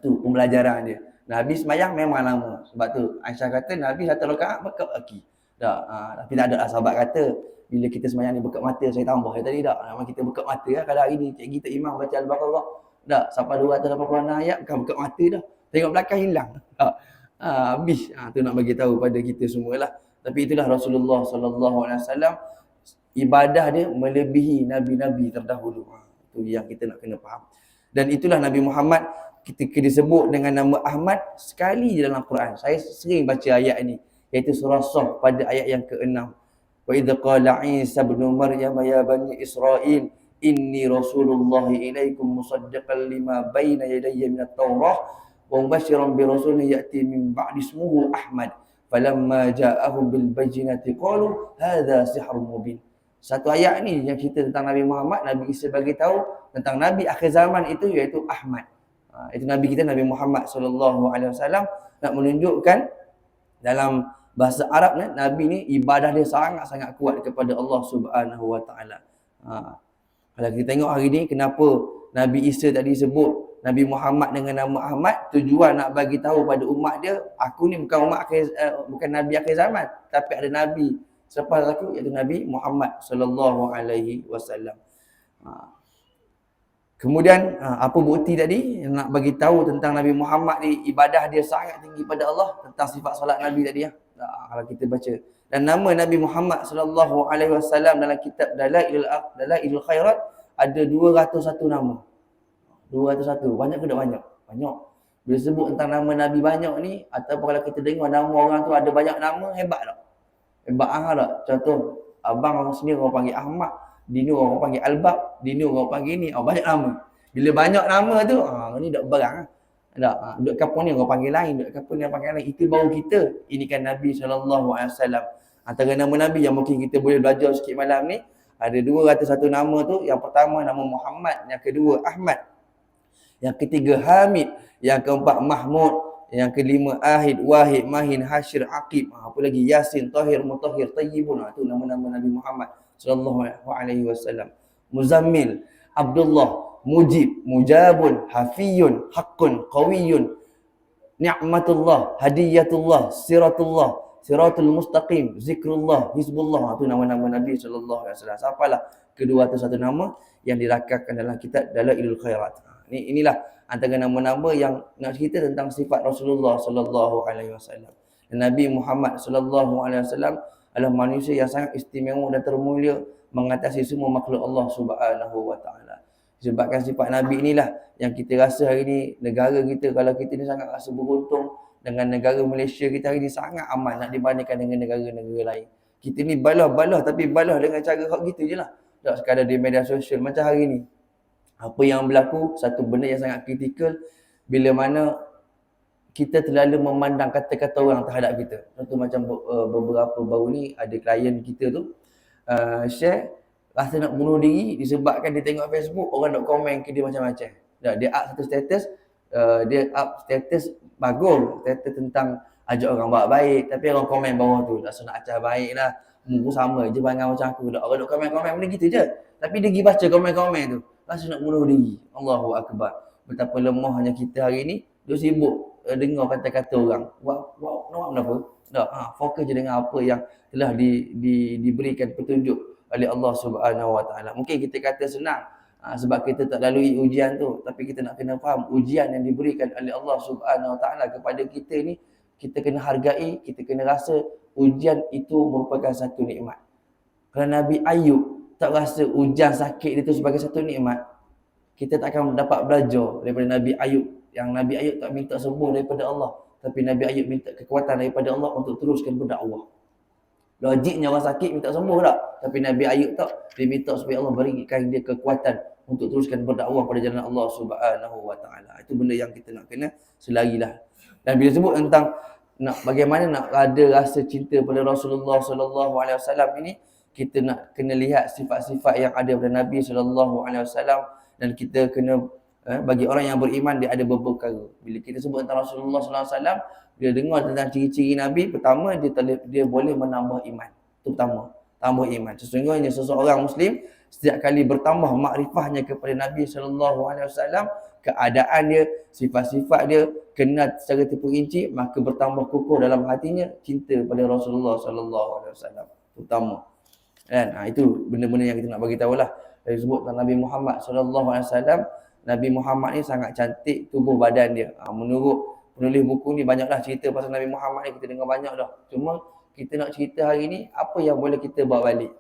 S1: Tu pembelajaran dia. Nabi semayang memang lama. Sebab tu Aisyah kata Nabi satu rakaat bekak kaki. Tapi tak ada lah sahabat kata bila kita semayang ni bekak mata. Saya tambah tadi tak. Memang kita bekak mata lah. Kalau hari ni cikgu tak imam baca Al-Baqarah, tak sampai 286 ayat bukan bekak mata dah. Tengok belakang hilang. Habis. Tu nak bagi tahu pada kita semualah. Tapi itulah Rasulullah SAW, ibadah dia melebihi nabi-nabi terdahulu. Itu yang kita nak kena faham. Dan itulah Nabi Muhammad ketika disebut dengan nama Ahmad sekali je dalam Quran. Saya sering baca ayat ini, iaitu surah Shah pada ayat yang ke-6. Wa idza qala Isa ibn Maryam ya bani Israil inni rasulullah ilaikum musaddiqan lima baina yadayya minat Taurah wa mubasysyiran bi rasulin ya'ti min ba'di ismuhu Ahmad falamma ja'ahum bil bayyinati qalu hadza sihrun mubin. Satu ayat ni yang cerita tentang Nabi Muhammad. Nabi Isa bagi tahu tentang Nabi akhir zaman itu, iaitu Ahmad. Itu Nabi kita Nabi Muhammad SAW nak menunjukkan dalam bahasa Arab ni, Nabi ni ibadah dia sangat-sangat kuat kepada Allah Subhanahu Wa Taala. Kalau kita tengok hari ni kenapa Nabi Isa tadi sebut Nabi Muhammad dengan nama Ahmad, tujuan nak bagi tahu pada umat dia, aku ni bukan bukan Nabi akhir zaman, tapi ada Nabi selepas aku, iaitu Nabi Muhammad sallallahu alaihi wasallam. Kemudian apa bukti tadi nak bagi tahu tentang Nabi Muhammad ni ibadah dia sangat tinggi pada Allah, tentang sifat solat Nabi tadi ya. Kalau kita baca dan nama Nabi Muhammad sallallahu alaihi wasallam dalam kitab Dalailul Khairat ada 201 nama. 201. Banyak ke tak banyak? Banyak. Bila sebut tentang nama Nabi banyak ni, ataupun kalau kita dengar nama orang tu ada banyak nama, hebat tak? Hebat tak? Contoh, abang orang sendiri orang panggil Ahmad, Dino orang panggil Albab, Dino orang panggil ni, banyak nama. Bila banyak nama tu, ni dak barang. Tak, duk kampung ni orang panggil lain, duk kampung ni orang panggil lain. Itu baru kita. Ini kan Nabi SAW. Antara nama Nabi yang mungkin kita boleh belajar sikit malam ni, ada 201 nama tu. Yang pertama nama Muhammad, yang kedua Ahmad, yang ketiga Hamid, yang keempat Mahmud, yang kelima Ahid, Wahid, Mahin, Hashir, Aqib, apa lagi Yasin, Tahir, Mutahhir, Tayyibun. Itu nama-nama Nabi Muhammad sallallahu alaihi wasallam. Muzammil, Abdullah, Mujib, Mujabun, Hafiyun, Haqqun, Qawiyun, Ni'matullah, Hadiyatullah, Siratullah, Siratul Mustaqim, Zikrullah, Hizbullah. Itu nama-nama Nabi sallallahu alaihi wasallam. Siapalah kedua-satu nama yang dirakamkan dalam kitab Dalailul Khairat. Inilah antara nama-nama yang nak cerita tentang sifat Rasulullah sallallahu alaihi wasallam. Nabi Muhammad sallallahu alaihi wasallam adalah manusia yang sangat istimewa dan termulia mengatasi semua makhluk Allah Subhanahu wa taala. Sebabkan sifat Nabi inilah yang kita rasa hari ni negara kita, kalau kita ni sangat rasa beruntung dengan negara Malaysia kita hari ni, sangat aman nak dibandingkan dengan negara-negara lain. Kita ni balah tapi balah dengan cara hak gitu je lah. Tak sekadar di media sosial macam hari ni. Apa yang berlaku, satu benda yang sangat kritikal bila mana kita terlalu memandang kata-kata orang terhadap kita. Contoh macam beberapa baru ni ada klien kita tu share rasa nak bunuh diri disebabkan dia tengok Facebook orang nak komen ke dia macam-macam. Dia up satu status, dia up status bagus, status tentang ajak orang buat baik, tapi orang komen bawah tu rasa nak acah baik lah, muka sama je bangang macam aku. Orang nak komen-komen benda gitu je, tapi dia pergi baca komen-komen tu rasa nak bunuh diri. Allahu Akbar. Betapa lemahnya kita hari ni. Dia sibuk dengar kata-kata orang. Wow, kenapa? Tak, fokus je dengan apa yang telah diberikan petunjuk oleh Allah Subhanahu Wa Taala. Mungkin kita kata senang sebab kita tak lalui ujian tu, tapi kita nak kena faham ujian yang diberikan oleh Allah Subhanahu Wa Taala kepada kita ni, kita kena hargai, kita kena rasa ujian itu merupakan satu nikmat. Kalau Nabi Ayub tak rasa ujian sakit itu sebagai satu nikmat, kita tak akan dapat belajar daripada Nabi Ayub. Yang Nabi Ayub tak minta sembuh daripada Allah, tapi Nabi Ayub minta kekuatan daripada Allah untuk teruskan berdakwah. Logiknya orang sakit minta sembuh tak, tapi Nabi Ayub tak, dia minta supaya Allah berikan dia kekuatan untuk teruskan berdakwah pada jalan Allah Subhanahu Wa Taala. Itu benda yang kita nak kena selarilah. Dan bila sebut tentang bagaimana nak ada rasa cinta pada Rasulullah sallallahu alaihi wasallam ini, kita nak kena lihat sifat-sifat yang ada pada Nabi sallallahu alaihi wasallam, dan kita kena bagi orang yang beriman dia ada beberapa perkara. Bila kita sebut tentang Rasulullah sallallahu alaihi wasallam, Dia dengar tentang ciri-ciri Nabi, pertama dia boleh menambah iman. Itu pertama, tambah iman. Sesungguhnya seseorang Muslim setiap kali bertambah makrifahnya kepada Nabi SAW, keadaan dia, sifat-sifat dia, kenal secara terperinci, maka bertambah kukuh dalam hatinya cinta pada Rasulullah SAW. Utama. Kan? Itu benda-benda yang kita nak bagi tahu lah. Dari sebut tentang Nabi Muhammad SAW, Nabi Muhammad ni sangat cantik tubuh badan dia. Menurut penulis buku ni banyaklah cerita pasal Nabi Muhammad ni, kita dengar banyak dah. Cuma kita nak cerita hari ni apa yang boleh kita bawa balik.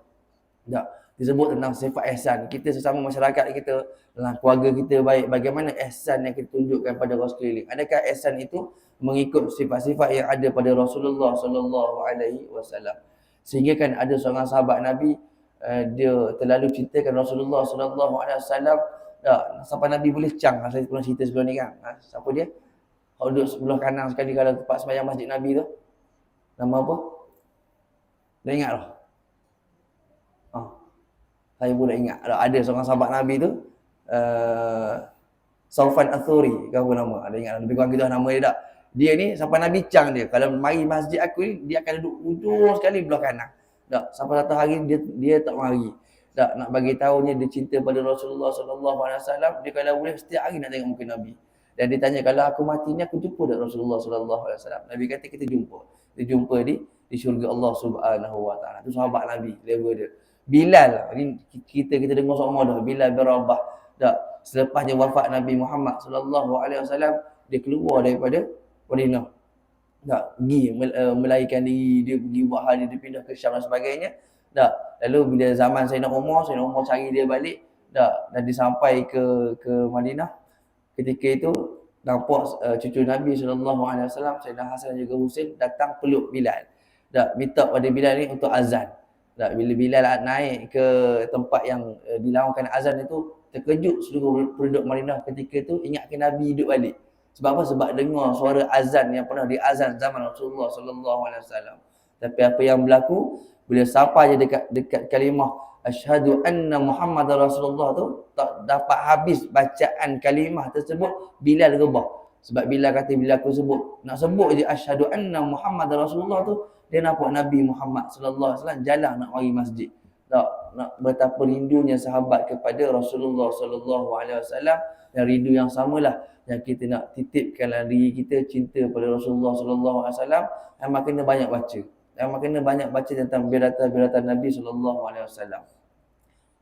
S1: Tak, disebut tentang sifat ihsan. Kita sesama masyarakat kita, dalam keluarga kita baik, bagaimana ihsan yang kita tunjukkan pada orang sekeliling. Adakah ihsan itu mengikut sifat-sifat yang ada pada Rasulullah SAW. Sehingga kan ada seorang sahabat Nabi, dia terlalu cintakan Rasulullah SAW. Sampai Nabi boleh cang. Saya pernah cerita sebelum ni kan. Siapa dia? Kalau duduk sebelah kanan sekali kalau tempat sembahyang masjid Nabi tu. Nama apa? Dah ingat lah. Saya pun dah ingat. Ada seorang sahabat Nabi tu, Saufan Athuri, ke apa nama? Ada ingat, lebih kurang gitu nama dia tak? Dia ni sampai Nabi cang dia. Kalau mari masjid aku ni, dia akan duduk ujung sekali belah kanan. Tak, sampai satu hari dia tak mari. Tak, nak bagi tahunya dia cinta pada Rasulullah SAW. Dia kalau boleh setiap hari nak tengok muka Nabi. Dan dia tanya, kalau aku mati ni aku jumpa tak Rasulullah SAW? Nabi kata kita jumpa. Dia jumpa di syurga Allah Subhanahu Wa Taala. Tu sahabat Nabi, level dia. Bilal, ni kita dengar sama dah. Bilal bin Rabah. Tak, selepas dia wafat Nabi Muhammad SAW, dia keluar daripada Madinah. Tak, pergi melarikan diri, dia pergi buat hal dia pindah ke Syam dan sebagainya. Tak, lalu bila zaman Sayyidina Umar cari dia balik. Tak, dan dia sampai ke Madinah. Ketika itu nampak cucu Nabi SAW, Sayyidina Hasan dan juga Husain datang peluk Bilal. Tak, minta pada Bilal ni untuk azan. Tak, bila Bilal naik ke tempat yang dilaungkan azan itu, terkejut seluruh penduduk Madinah ketika itu, ingatkan Nabi hidup balik. Sebab apa? Sebab dengar suara azan yang pernah diazan zaman Rasulullah SAW. Tapi apa yang berlaku, bila sampai je dekat kalimah asyhadu anna Muhammadar Rasulullah tu, tak dapat habis bacaan kalimah tersebut, Bilal rebah. Sebab Bilal kata, bila aku nak sebut je asyhadu anna Muhammadar Rasulullah tu, dia nampak Nabi Muhammad SAW jalan nak mari masjid. Tak, nak betapa rindunya sahabat kepada Rasulullah SAW, dan rindu yang samalah yang kita nak titipkan diri kita cinta pada Rasulullah SAW. Memang kena banyak baca. Memang kena banyak baca tentang biratan Nabi SAW.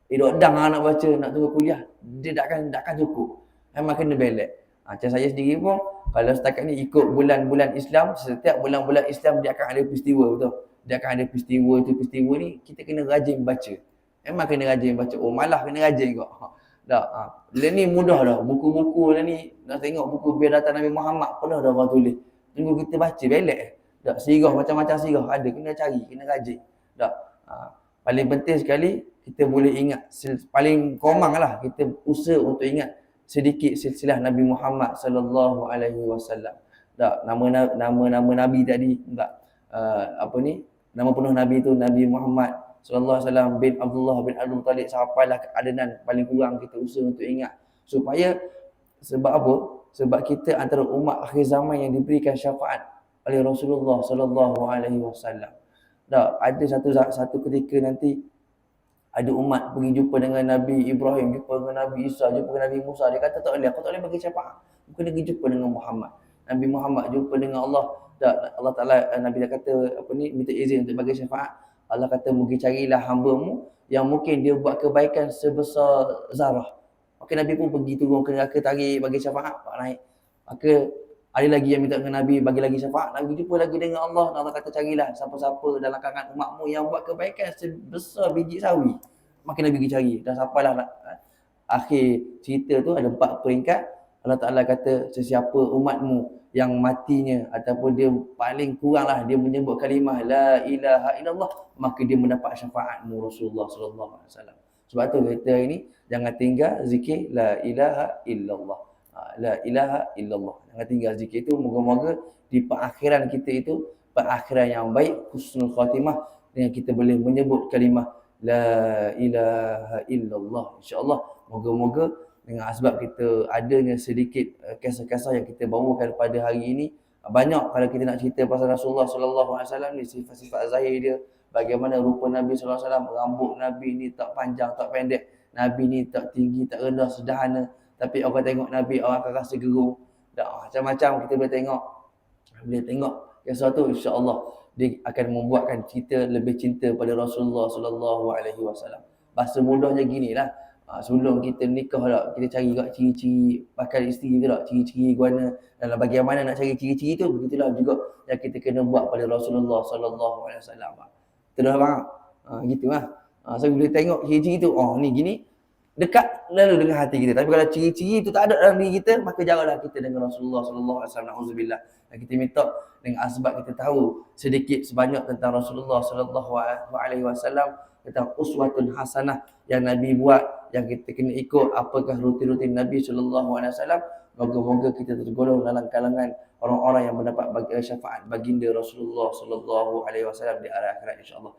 S1: Dok dang nak baca, nak tunggu kuliah, dia takkan cukup. Memang kena belek. Macam saya sendiri pun, kalau setakat ni ikut bulan-bulan Islam, setiap bulan-bulan Islam dia akan ada peristiwa, betul? Dia akan ada peristiwa ni, kita kena rajin baca. Memang kena rajin baca. Oh, malah kena rajin kok. Tak. Bila ni mudah dah. Buku-buku ni, nak tengok buku biratan Nabi Muhammad, penuh dah orang tulis. Tunggu kita baca, belek. Tak, sirah, macam-macam sirah ada, kena cari, kena rajin. Tak. Paling penting sekali, kita boleh ingat, paling komang lah, kita usaha untuk ingat sedikit silsilah Nabi Muhammad SAW. Tak, nama Nabi tadi, tak. Nama penuh Nabi tu Nabi Muhammad sallallahu alaihi wasallam bin Abdullah bin Abdul Muttalib, sampailah ke adenan paling kurang kita usaha untuk ingat. Supaya, sebab apa? Sebab kita antara umat akhir zaman yang diberikan syafaat oleh Rasulullah sallallahu alaihi wasallam. Tak, ada satu ketika nanti ada umat pergi jumpa dengan Nabi Ibrahim, jumpa dengan Nabi Isa, jumpa dengan Nabi Musa. Dia kata tak boleh, aku tak boleh bagi syafaat. Aku kena pergi jumpa dengan Muhammad. Nabi Muhammad jumpa dengan Allah. Allah Ta'ala, Nabi dah kata minta izin untuk bagi syafaat. Allah kata, mungkin carilah hamba-Mu yang mungkin dia buat kebaikan sebesar zarah. Maka Nabi pun pergi turun ke neraka, tarik bagi syafaat, naik. Maka ada lagi yang minta dengan Nabi bagi lagi syafaat. Nabi jumpa lagi dengan Allah. Allah kata, carilah siapa-siapa dalam kalangan umat-Mu yang buat kebaikan sebesar biji sawi. Maka Nabi pergi cari. Dan sampailah akhir cerita tu ada 4 peringkat. Allah Ta'ala kata, sesiapa umat-Mu yang matinya ataupun dia paling kurang lah dia menyebut kalimah la ilaha illallah, maka dia mendapat syafaat-Mu Rasulullah sallallahu alaihi wasallam. Sebab tu kita ini jangan tinggal zikir la ilaha illallah. La ilaha illallah. Jangan tinggal zikir itu. Moga-moga di perakhiran kita itu perakhiran yang baik, husnul khatimah, dengan kita boleh menyebut kalimah la ilaha illallah. InsyaAllah moga-moga dengan asbab kita adanya sedikit kisah-kisah yang kita bawakan pada hari ini, Banyak kalau kita nak cerita pasal Rasulullah sallallahu alaihi wasallam ni, sifat-sifat zahir dia, bagaimana rupa Nabi sallallahu alaihi wasallam, rambut Nabi ni tak panjang, tak pendek, Nabi ni tak tinggi, tak rendah, sederhana. Tapi orang tengok Nabi, orang akan rasa gerung. Tak, macam-macam kita boleh tengok. Boleh tengok yang sesuatu, insya-Allah dia akan membuatkan kita lebih cinta pada Rasulullah sallallahu alaihi wasallam. Bahasa mudahnya ginilah. Sebelum kita nikah tak, kita cari kat ciri-ciri bakal isteri kita tak, ciri-ciri guana, dan bagaimana nak cari ciri-ciri tu, begitulah juga yang kita kena buat pada Rasulullah sallallahu alaihi wasallam. Terus faham? Gitu lah. So boleh tengok ciri-ciri tu, oh ni gini, dekat lalu dengan hati kita. Tapi kalau ciri-ciri itu tak ada dalam diri kita, maka janganlah kita dengan Rasulullah sallallahu alaihi wasallam. Auzubillah. Dan kita minta dengan asbab kita tahu sedikit sebanyak tentang Rasulullah sallallahu alaihi wasallam, tentang uswatun hasanah yang Nabi buat, yang kita kena ikut apakah rutin-rutin Nabi sallallahu alaihi wasallam. Moga-moga kita tergolong dalam kalangan orang-orang yang mendapat syafaat baginda Rasulullah sallallahu alaihi wasallam di akhirat insya-Allah.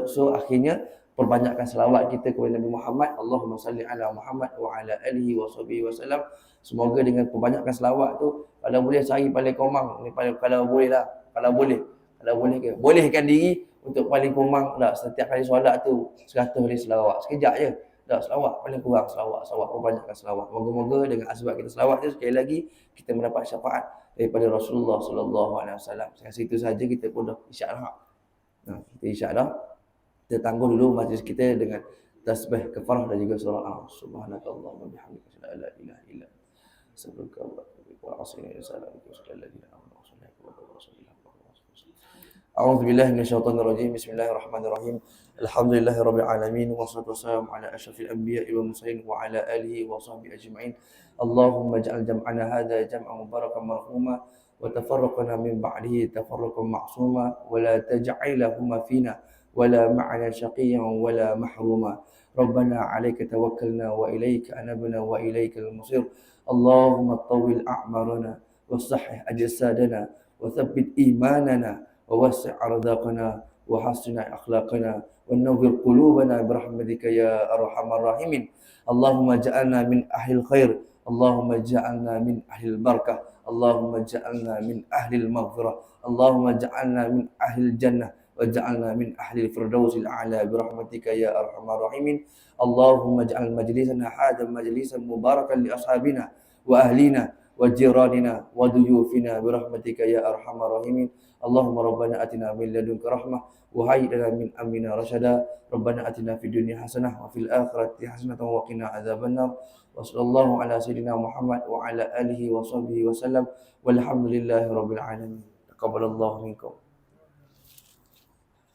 S1: So akhirnya perbanyakkan selawat kita kepada Nabi Muhammad. Allahumma salli ala Muhammad wa ala alihi wa sahbihi wasallam. Semoga dengan perbanyakkan selawat tu, kalau boleh sehari paling komang ni, kalau boleh lah, kalau boleh ke, bolehkan diri untuk paling kurang tak, setiap kali solat tu 100 kali selawat. Sekejap je. Tak, selawat paling kurang, selawat, perbanyakkan selawat. Moga-moga dengan asbab kita selawat tu, sekali lagi kita mendapat syafaat daripada Rasulullah sallallahu alaihi wasallam. Saya rasa itu saja, kita pun dah insya-Allah. Kita insya-Allah kita tangguh dulu majlis kita dengan tasbih kafarah dan juga surah Subhanakallahumma wa bihamdika la ilaha illa anta astaghfiruka wa atubu ilaik. Wa assalamu alaikum A'udzu billahi minasyaitonir rajim. Bismillahirrahmanirrahim. Alhamdulillahi rabbil alamin wassalatu wassalamu ala asyrafil anbiya'i wal mursalin wa ala alihi wa sahbihi ajma'in. Allahumma ij'al jam'ana hadza jam'an mubarakan marhuma wa tafarraqana min ba'dihi tafarruqan ma'suma wa la taj'alhuma fina wa la ma'ana shaqiyyan wa la mahruma. Rabbana 'alaika tawakkalna wa ilaika anabna wa ilaikal masir. Allahumma tawwil a'marana wa sahhih ajsadana wa thabbit imanana ووسع أرزاقنا وحسن أخلاقنا ونور قلوبنا برحمتك يا أرحم الراحمين. اللهم اجعلنا من أهل الخير، اللهم اجعلنا من أهل البركة، اللهم اجعلنا من أهل المغفرة، اللهم اجعلنا من أهل الجنة، واجعلنا من أهل الفردوس الأعلى برحمتك يا أرحم الراحمين. اللهم اجعل مجلسنا هذا مجلسا مباركا لأصحابنا وأهلنا وجيراننا وضيوفنا برحمتك يا أرحم الراحمين. اللهم ربنا آتنا من لدنك رحمة وهيئ لنا من أمرنا رشدا. ربنا آتنا في الدنيا حسنة وفي الآخرة حسنة وقنا عذاب النار. وصلى الله على سيدنا محمد وعلى آله وصحبه وسلم والحمد لله رب العالمين. تقبل الله منكم.